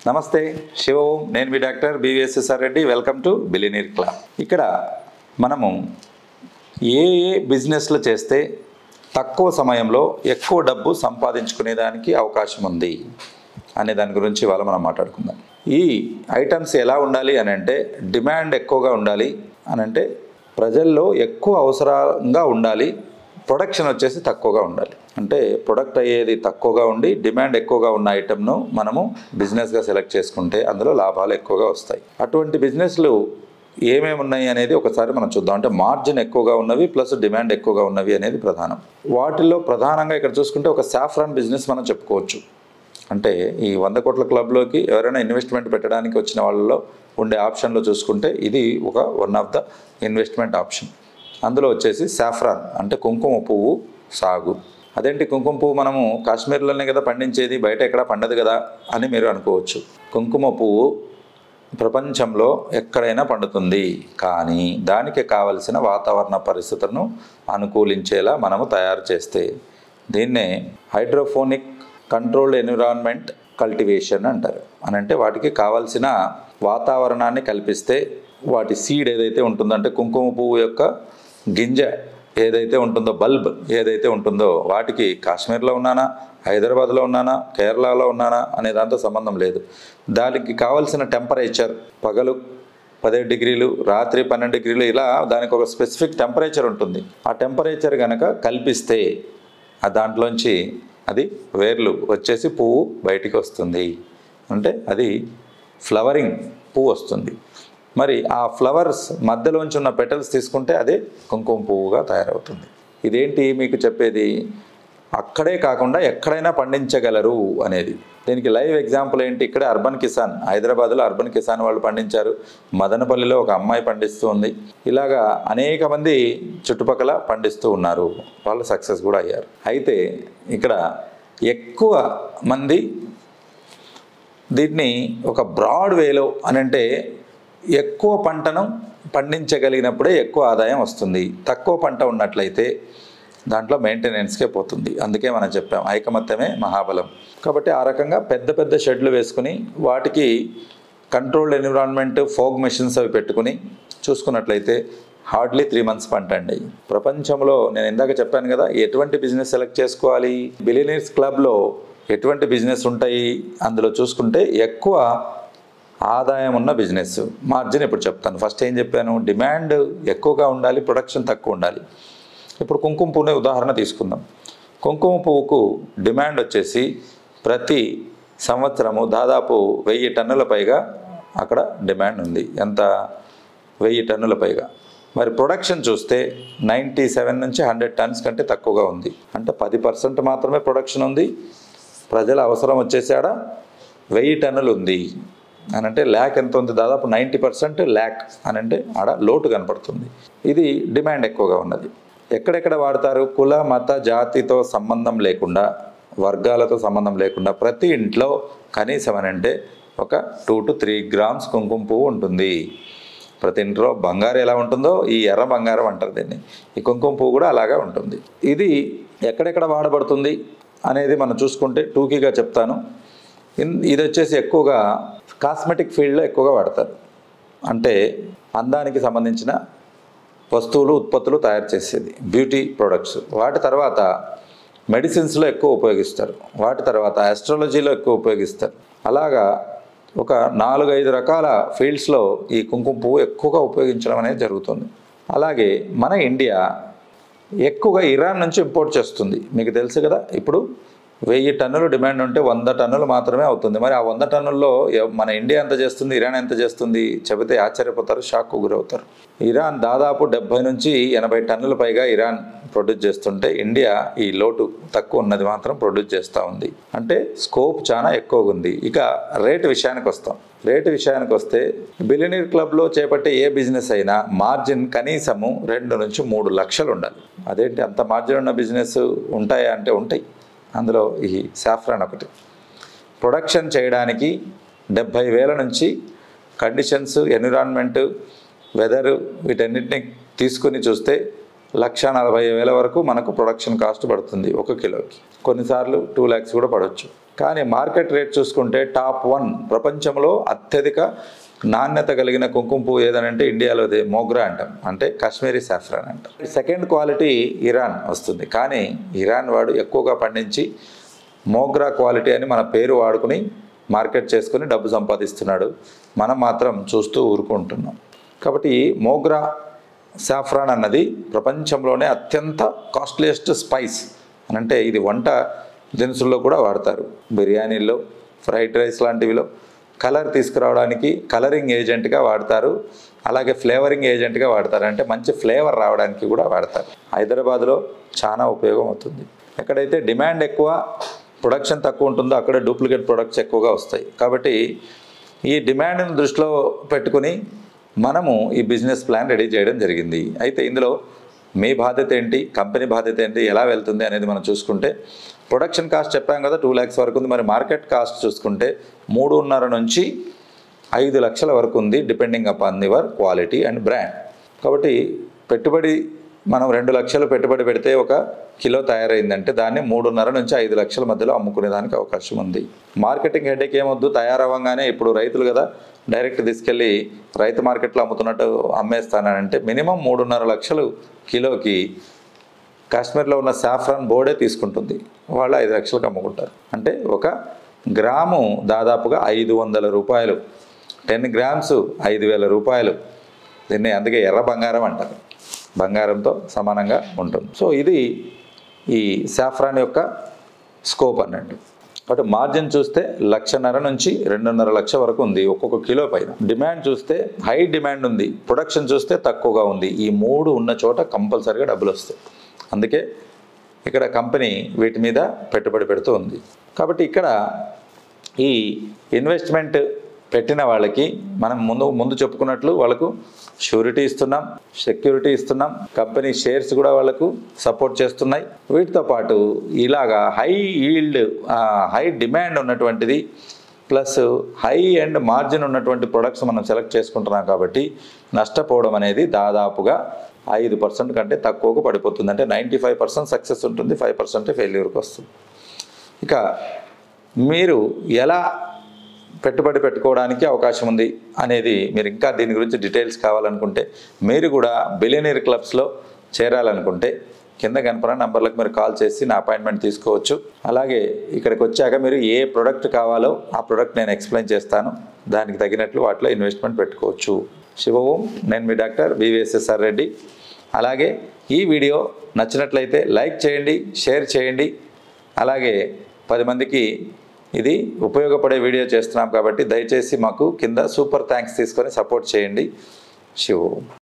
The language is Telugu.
నమస్తే శివ ఓం నేను మీ doctor BVSSR Reddy welcome to billionaire club. ఇక్కడ మనము ఏ బిజినెస్లు చేస్తే తక్కువ సమయంలో ఎక్కువ డబ్బు సంపాదించుకునేదానికి అవకాశం ఉంది అనే దాని గురించి ఇవాళ మనం మాట్లాడుకుందాం. ఈ ఐటమ్స్ ఎలా ఉండాలి అని అంటే డిమాండ్ ఎక్కువగా ఉండాలి అని అంటే ప్రజల్లో ఎక్కువ అవసరంగా ఉండాలి, ప్రొడక్షన్ వచ్చేసి తక్కువగా ఉండాలి. అంటే ప్రొడక్ట్ అయ్యేది తక్కువగా ఉండి డిమాండ్ ఎక్కువగా ఉన్న ఐటెంను మనము బిజినెస్గా సెలెక్ట్ చేసుకుంటే అందులో లాభాలు ఎక్కువగా వస్తాయి. అటువంటి బిజినెస్లు ఏమేమి ఉన్నాయి అనేది ఒకసారి మనం చూద్దాం. అంటే మార్జిన్ ఎక్కువగా ఉన్నవి ప్లస్ డిమాండ్ ఎక్కువగా ఉన్నవి అనేది ప్రధానం. వాటిల్లో ప్రధానంగా ఇక్కడ చూసుకుంటే ఒక సాఫ్రాన్ బిజినెస్ మనం చెప్పుకోవచ్చు. అంటే ఈ 100 కోట్ల క్లబ్లోకి ఎవరైనా ఇన్వెస్ట్మెంట్ పెట్టడానికి వచ్చిన వాళ్ళలో ఉండే ఆప్షన్లో చూసుకుంటే ఇది ఒక one of the investment option. అందులో వచ్చేసి సాఫ్రాన్ అంటే కుంకుమ పువ్వు సాగు. అదేంటి కుంకుమ పువ్వు మనము కాశ్మీర్లోనే కదా పండించేది, బయట ఎక్కడ పండదు కదా అని మీరు అనుకోవచ్చు. కుంకుమ పువ్వు ప్రపంచంలో ఎక్కడైనా పండుతుంది, కానీ దానికి కావలసిన వాతావరణ పరిస్థితులను అనుకూలించేలా మనము తయారు చేస్తే దీన్నే హైడ్రోఫోనిక్ కంట్రోల్డ్ ఎన్విరాన్మెంట్ కల్టివేషన్ అంటారు. అని అంటే వాటికి కావాల్సిన వాతావరణాన్ని కల్పిస్తే వాటి సీడ్ ఏదైతే ఉంటుందో, అంటే కుంకుమ పువ్వు యొక్క గింజ ఏదైతే ఉంటుందో, బల్బ్ ఏదైతే ఉంటుందో, వాటికి కాశ్మీర్లో ఉన్నానా, హైదరాబాద్లో ఉన్నానా, కేరళలో ఉన్నానా అనే దాంతో సంబంధం లేదు. దానికి కావాల్సిన టెంపరేచర్ పగలు 17 డిగ్రీలు, రాత్రి 12 డిగ్రీలు, ఇలా దానికి ఒక స్పెసిఫిక్ టెంపరేచర్ ఉంటుంది. ఆ టెంపరేచర్ కనుక కల్పిస్తే ఆ దాంట్లోంచి అది వేర్లు వచ్చేసి పువ్వు బయటికి వస్తుంది. అంటే అది ఫ్లవరింగ్ పువ్వు వస్తుంది. మరి ఆ ఫ్లవర్స్ మధ్యలోంచి ఉన్న పెటల్స్ తీసుకుంటే అదే కుంకుమ పువ్వుగా తయారవుతుంది. ఇదేంటి మీకు చెప్పేది, అక్కడే కాకుండా ఎక్కడైనా పండించగలరు అనేది. దీనికి లైవ్ ఎగ్జాంపుల్ ఏంటి, ఇక్కడ అర్బన్ కిసాన్, హైదరాబాద్లో అర్బన్ కిసాన్ వాళ్ళు పండించారు, మదనపల్లిలో ఒక అమ్మాయి పండిస్తూ ఉంది, ఇలాగా అనేక మంది చుట్టుపక్కల పండిస్తూ ఉన్నారు, వాళ్ళు సక్సెస్ కూడా అయ్యారు. అయితే ఇక్కడ ఎక్కువ మంది దీన్ని ఒక బ్రాడ్ వేలో అని అంటే ఎక్కువ పంటను పండించగలిగినప్పుడే ఎక్కువ ఆదాయం వస్తుంది. తక్కువ పంట ఉన్నట్లయితే దాంట్లో మెయింటెనెన్స్కే పోతుంది. అందుకే మనం చెప్పాం ఐకమత్యమే మహాబలం. కాబట్టి ఆ రకంగా పెద్ద పెద్ద షెడ్లు వేసుకుని వాటికి కంట్రోల్డ్ ఎన్విరాన్మెంట్ ఫోగ్ మెషిన్స్ అవి పెట్టుకుని చూసుకున్నట్లయితే హార్డ్లీ 3 months పంట అండి. ప్రపంచంలో నేను ఇందాక చెప్పాను కదా ఎటువంటి బిజినెస్ సెలెక్ట్ చేసుకోవాలి, బిలియనీర్స్ క్లబ్లో ఎటువంటి బిజినెస్ ఉంటాయి అందులో చూసుకుంటే ఎక్కువ ఆదాయం ఉన్న బిజినెస్. మార్జిన్ ఇప్పుడు చెప్తాను. ఫస్ట్ ఏం చెప్పాను, డిమాండ్ ఎక్కువగా ఉండాలి, ప్రొడక్షన్ తక్కువ ఉండాలి. ఇప్పుడు కుంకుమ పువ్వునే ఉదాహరణ తీసుకుందాం. కుంకుమ పువ్వుకు డిమాండ్ వచ్చేసి ప్రతి సంవత్సరము దాదాపు 1000 టన్నుల పైగా అక్కడ డిమాండ్ ఉంది. ఎంత, 1000 టన్నుల పైగా. మరి ప్రొడక్షన్ చూస్తే 97 నుంచి 100 టన్స్ కంటే తక్కువగా ఉంది. అంటే 10% మాత్రమే ప్రొడక్షన్ ఉంది. ప్రజల అవసరం వచ్చేసాడ 1000 టన్నులు ఉంది అని అంటే ల్యాక్ ఎంత ఉంది, దాదాపు 90% ల్యాక్ అని అంటే ఆడ లోటు కనపడుతుంది. ఇది డిమాండ్ ఎక్కువగా ఉన్నది. ఎక్కడెక్కడ వాడతారు, కుల మత జాతితో సంబంధం లేకుండా, వర్గాలతో సంబంధం లేకుండా ప్రతి ఇంట్లో కనీసం అని అంటే ఒక 2 to 3 grams కుంకుమ పువ్వు ఉంటుంది. ప్రతి ఇంట్లో బంగారం ఎలా ఉంటుందో ఈ ఎర్ర బంగారం అంటారు దీన్ని, ఈ కుంకుమ పువ్వు కూడా అలాగా ఉంటుంది. ఇది ఎక్కడెక్కడ వాడబడుతుంది అనేది మనం చూసుకుంటే టూకీగా చెప్తాను. ఇది వచ్చేసి ఎక్కువగా కాస్మెటిక్ ఫీల్డ్లో ఎక్కువగా వాడతారు. అంటే అందానికి సంబంధించిన వస్తువులు ఉత్పత్తులు తయారు చేసేది, బ్యూటీ ప్రొడక్ట్స్. వాటి తర్వాత మెడిసిన్స్లో ఎక్కువ ఉపయోగిస్తారు, వాటి తర్వాత ఆస్ట్రాలజీలో ఎక్కువ ఉపయోగిస్తారు. అలాగా ఒక 4-5 రకాల ఫీల్డ్స్లో ఈ కుంకుమ పువ్వు ఎక్కువగా ఉపయోగించడం అనేది జరుగుతుంది. అలాగే మన ఇండియా ఎక్కువగా ఇరాన్ నుంచి ఇంపోర్ట్ చేస్తుంది. మీకు తెలుసు కదా, ఇప్పుడు 1000 టన్నులు డిమాండ్ ఉంటే 100 టన్నులు మాత్రమే అవుతుంది. మరి ఆ 100 టన్నుల్లో మన ఇండియా ఎంత చేస్తుంది, ఇరాన్ ఎంత చేస్తుంది చెబితే ఆశ్చర్యపోతారు, షాక్కు గురవుతారు. ఇరాన్ దాదాపు 70 నుంచి 80 టన్నుల పైగా ఇరాన్ ప్రొడ్యూస్ చేస్తుంటే ఇండియా ఈ లోటు తక్కువ ఉన్నది మాత్రం ప్రొడ్యూస్ చేస్తూ ఉంది. అంటే స్కోప్ చాలా ఎక్కువగా ఉంది. ఇక రేటు విషయానికి వస్తాం. రేటు విషయానికి వస్తే బిలియనీర్ క్లబ్లో చేపట్టే ఏ బిజినెస్ అయినా మార్జిన్ కనీసము 2 నుంచి 3 లక్షలు ఉండాలి. అదేంటి అంత మార్జిన్ ఉన్న బిజినెస్ ఉంటాయా అంటే ఉంటాయి. అందులో ఈ సాఫ్రాన్ ఒకటి. ప్రొడక్షన్ చేయడానికి 70,000 నుంచి కండిషన్స్, ఎన్విరాన్మెంట్, వెదరు వీటన్నిటిని తీసుకుని చూస్తే 1,40,000 వరకు మనకు ప్రొడక్షన్ కాస్ట్ పడుతుంది 1 కిలోకి. కొన్నిసార్లు 2 lakhs కూడా పడవచ్చు. కానీ మార్కెట్ రేట్ చూసుకుంటే టాప్ 1 ప్రపంచంలో అత్యధిక నాణ్యత కలిగిన కుంకుమ పువ్వు ఏదనంటే ఇండియాలోది మోగ్రా అంటాం, అంటే కాశ్మీరీ సాఫ్రాన్ అంటాం. సెకండ్ క్వాలిటీ ఇరాన్ వస్తుంది, కానీ ఇరాన్ వాడు ఎక్కువగా పండించి మోగ్రా క్వాలిటీ అని మన పేరు వాడుకుని మార్కెట్ చేసుకుని డబ్బు సంపాదిస్తున్నాడు. మనం మాత్రం చూస్తూ ఊరుకుంటున్నాం. కాబట్టి మోగ్రా సాఫ్రాన్ అన్నది ప్రపంచంలోనే అత్యంత కాస్ట్లీయెస్ట్ స్పైస్ అని, అంటే ఇది వంట దినుసుల్లో కూడా వాడతారు. బిర్యానీల్లో, ఫ్రైడ్ రైస్ లాంటివిలో కలర్ తీసుకురావడానికి కలరింగ్ ఏజెంట్గా వాడతారు. అలాగే ఫ్లేవరింగ్ ఏజెంట్గా వాడతారు, అంటే మంచి ఫ్లేవర్ రావడానికి కూడా వాడతారు. హైదరాబాద్లో చాలా ఉపయోగం అవుతుంది. ఎక్కడైతే డిమాండ్ ఎక్కువ, ప్రొడక్షన్ తక్కువ ఉంటుందో అక్కడ డూప్లికేట్ ప్రొడక్ట్స్ ఎక్కువగా వస్తాయి. కాబట్టి ఈ డిమాండ్ని దృష్టిలో పెట్టుకుని మనము ఈ బిజినెస్ ప్లాన్ రెడీ చేయడం జరిగింది. అయితే ఇందులో మీ బాధ్యత ఏంటి, కంపెనీ బాధ్యత ఏంటి, ఎలా వెళ్తుంది అనేది మనం చూసుకుంటే, ప్రొడక్షన్ కాస్ట్ చెప్పాం కదా 2 lakhs వరకు ఉంది. మరి మార్కెట్ కాస్ట్ చూసుకుంటే 3.5 నుంచి 5 లక్షల వరకు ఉంది, depending upon your quality and brand. కాబట్టి పెట్టుబడి మనం 2 లక్షలు పెట్టుబడి పెడితే 1 కిలో తయారైందంటే దాన్ని 3.5 నుంచి 5 లక్షల మధ్యలో అమ్ముకునేదానికి అవకాశం ఉంది. మార్కెటింగ్ హెడేక్ ఏమొద్దు, తయారవ్వగానే ఇప్పుడు రైతులు కదా డైరెక్ట్ తీసుకెళ్ళి రైతు మార్కెట్లో అమ్ముతున్నట్టు అమ్మేస్తానంటే మినిమం 3.5 లక్షలు కిలోకి కాశ్మీర్లో ఉన్న సాఫ్రాన్ బోర్డే తీసుకుంటుంది. వాళ్ళు 5 లక్షలకు అమ్ముకుంటారు. అంటే 1 గ్రాము దాదాపుగా 500 రూపాయలు, 10 grams 5,000 రూపాయలు. దీన్ని అందుకే ఎర్ర బంగారం అంటారు, బంగారంతో సమానంగా ఉంటుంది. సో ఇది ఈ సాఫ్రాన్ యొక్క స్కోప్ అన్నట్టు. కాబట్టి మార్జిన్ చూస్తే 1,50,000 నుంచి 2.5 లక్షల వరకు ఉంది ఒక్కొక్క కిలో పైన. డిమాండ్ చూస్తే హై డిమాండ్ ఉంది, ప్రొడక్షన్ చూస్తే తక్కువగా ఉంది. ఈ 3 ఉన్న చోట కంపల్సరీగా డబ్బులు వస్తాయి. అందుకే ఇక్కడ కంపెనీ వీటి మీద పెట్టుబడి పెడుతూ ఉంది. కాబట్టి ఇక్కడ ఈ ఇన్వెస్ట్మెంట్ పెట్టిన వాళ్ళకి మనం ముందు చెప్పుకున్నట్లు వాళ్ళకు షూరిటీ ఇస్తున్నాం, సెక్యూరిటీ ఇస్తున్నాం, కంపెనీ షేర్స్ కూడా వాళ్ళకు సపోర్ట్ చేస్తున్నాయి. వీటితో పాటు ఇలాగా హై ఈల్డ్, హై డిమాండ్ ఉన్నటువంటిది ప్లస్ హై అండ్ మార్జిన్ ఉన్నటువంటి ప్రొడక్ట్స్ మనం సెలెక్ట్ చేసుకుంటున్నాం. కాబట్టి నష్టపోవడం అనేది దాదాపుగా 5% కంటే తక్కువకు పడిపోతుంది. అంటే 95% సక్సెస్ ఉంటుంది, 5% ఫెయిల్యూర్కి వస్తుంది. ఇక మీరు ఎలా పెట్టుబడి పెట్టుకోవడానికి అవకాశం ఉంది అనేది, మీరు ఇంకా దీని గురించి డీటెయిల్స్ కావాలనుకుంటే, మీరు కూడా బిలియనీర్ క్లబ్స్లో చేరాలనుకుంటే కింద కనపడిన నంబర్లకు మీరు కాల్ చేసి నా అపాయింట్మెంట్ తీసుకోవచ్చు. అలాగే ఇక్కడికి వచ్చాక మీరు ఏ ప్రోడక్ట్ కావాలో ఆ ప్రోడక్ట్ నేను ఎక్స్ప్లెయిన్ చేస్తాను, దానికి తగినట్లు వాటిలో ఇన్వెస్ట్మెంట్ పెట్టుకోవచ్చు. శివ ఓం, నేను మీ డాక్టర్ VVSSR రెడ్డి. అలాగే ఈ వీడియో నచ్చినట్లయితే లైక్ చేయండి, షేర్ చేయండి. అలాగే 10 మందికి ఇది ఉపయోగపడే వీడియో చేస్తున్నాం కాబట్టి దయచేసి మాకు కింద సూపర్ థ్యాంక్స్ తీసుకొని సపోర్ట్ చేయండి. శివ ఓం.